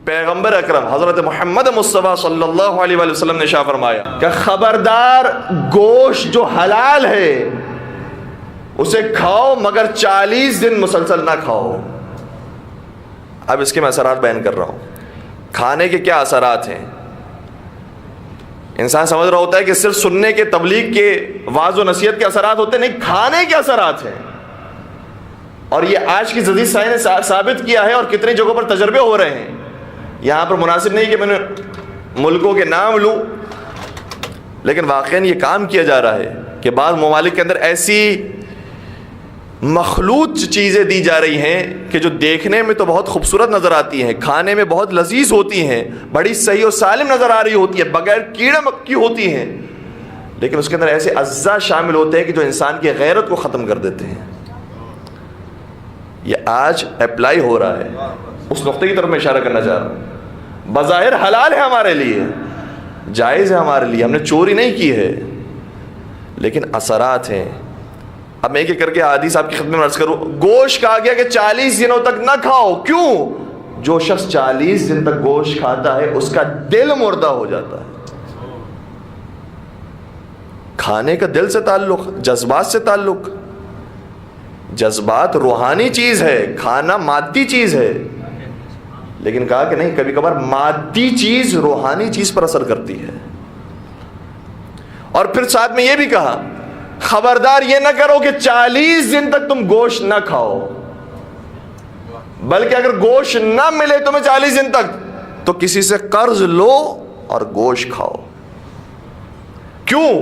پیغمبر اکرم حضرت محمد مصطفیٰ صلی اللہ علیہ وآلہ وسلم نے ارشاد فرمایا کہ خبردار گوشت جو حلال ہے اسے کھاؤ مگر 40 دن مسلسل نہ کھاؤ۔ اب اس کے میں اثرات بیان کر رہا ہوں۔ کھانے کے کیا اثرات ہیں؟ انسان سمجھ رہا ہوتا ہے کہ صرف سننے کے، تبلیغ کے، وعظ و نصیحت کے اثرات ہوتے ہیں، نہیں، کھانے کے اثرات ہیں۔ اور یہ آج کی جدید سائنس نے ثابت کیا ہے اور کتنی جگہوں پر تجربے ہو رہے ہیں۔ یہاں پر مناسب نہیں کہ میں نے ملکوں کے نام لوں، لیکن واقعاً یہ کام کیا جا رہا ہے کہ بعض ممالک کے اندر ایسی مخلوط چیزیں دی جا رہی ہیں کہ جو دیکھنے میں تو بہت خوبصورت نظر آتی ہیں، کھانے میں بہت لذیذ ہوتی ہیں، بڑی صحیح و سالم نظر آ رہی ہوتی ہے، بغیر کیڑے مکھی ہوتی ہیں، لیکن اس کے اندر ایسے اجزاء شامل ہوتے ہیں کہ جو انسان کی غیرت کو ختم کر دیتے ہیں۔ یہ آج اپلائی ہو رہا ہے، اس نقطے کی طرف میں اشارہ کرنا چاہ رہا ہوں۔ بظاہر حلال ہے ہمارے لیے، جائز ہے ہمارے لیے، ہم نے چوری نہیں کی ہے، لیکن اثرات ہیں۔ اب میں ایک ایک کر کے حدیث آپ کی خدمت میں عرض کروں۔ گوشت کہا گیا کہ 40 دنوں تک نہ کھاؤ۔ کیوں؟ جو شخص 40 دن تک گوشت کھاتا ہے اس کا دل مردہ ہو جاتا ہے۔ کھانے کا دل سے تعلق، جذبات سے تعلق۔ جذبات روحانی چیز ہے، کھانا مادی چیز ہے، لیکن کہا کہ نہیں، کبھی کبھار مادی چیز روحانی چیز پر اثر کرتی ہے۔ اور پھر ساتھ میں یہ بھی کہا خبردار یہ نہ کرو کہ 40 دن تک تم گوشت نہ کھاؤ، بلکہ اگر گوشت نہ ملے تمہیں 40 دن تک تو کسی سے قرض لو اور گوشت کھاؤ۔ کیوں؟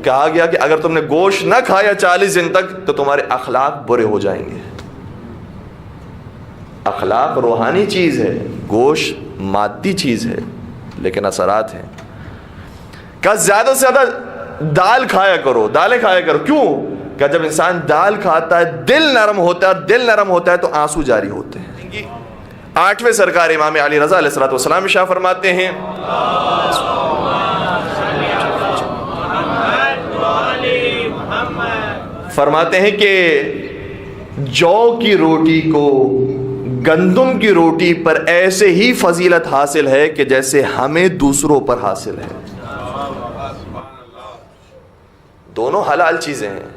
کہا گیا کہ اگر تم نے گوشت نہ کھایا 40 دن تک تو تمہارے اخلاق برے ہو جائیں گے۔ اخلاق روحانی چیز ہے، گوشت مادی چیز ہے، لیکن اثرات ہیں۔ کہ زیادہ سے زیادہ دال کھایا کرو، دالیں کھایا کرو۔ کیوں؟ کہ جب انسان دال کھاتا ہے دل نرم ہوتا ہے، اور دل نرم ہوتا ہے تو آنسو جاری ہوتے ہیں۔ 8ویں سرکار امام علی رضا علیہ الصلوۃ والسلام ارشاد فرماتے ہیں، فرماتے ہیں کہ جو کی روٹی کو گندم کی روٹی پر ایسے ہی فضیلت حاصل ہے کہ جیسے ہمیں دوسروں پر حاصل ہے۔ دونوں حلال چیزیں ہیں،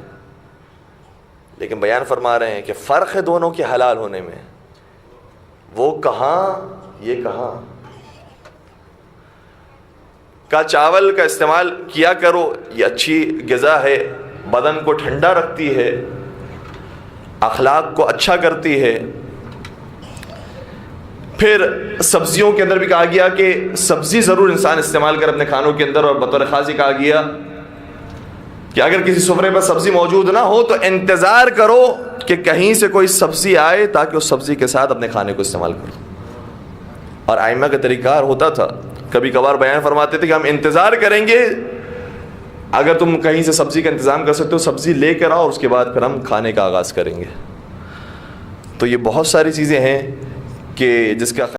لیکن بیان فرما رہے ہیں کہ فرق ہے دونوں کے حلال ہونے میں۔ وہ کہاں، یہ کہاں۔ کا چاول کا استعمال کیا کرو، یہ اچھی غذا ہے، بدن کو ٹھنڈا رکھتی ہے، اخلاق کو اچھا کرتی ہے۔ پھر سبزیوں کے اندر بھی کہا گیا کہ سبزی ضرور انسان استعمال کر اپنے کھانوں کے اندر، اور بطور خاص کہا گیا کہ اگر کسی سفرے پر سبزی موجود نہ ہو تو انتظار کرو کہ کہیں سے کوئی سبزی آئے تاکہ اس سبزی کے ساتھ اپنے کھانے کو استعمال کرو۔ اور ائمہ کا طریقہ ہوتا تھا، کبھی کبھار بیان فرماتے تھے کہ ہم انتظار کریں گے، اگر تم کہیں سے سبزی کا انتظام کر سکتے ہو سبزی لے کر آؤ، اس کے بعد پھر ہم کھانے کا آغاز کریں گے۔ تو یہ بہت ساری چیزیں ہیں کہ جس کا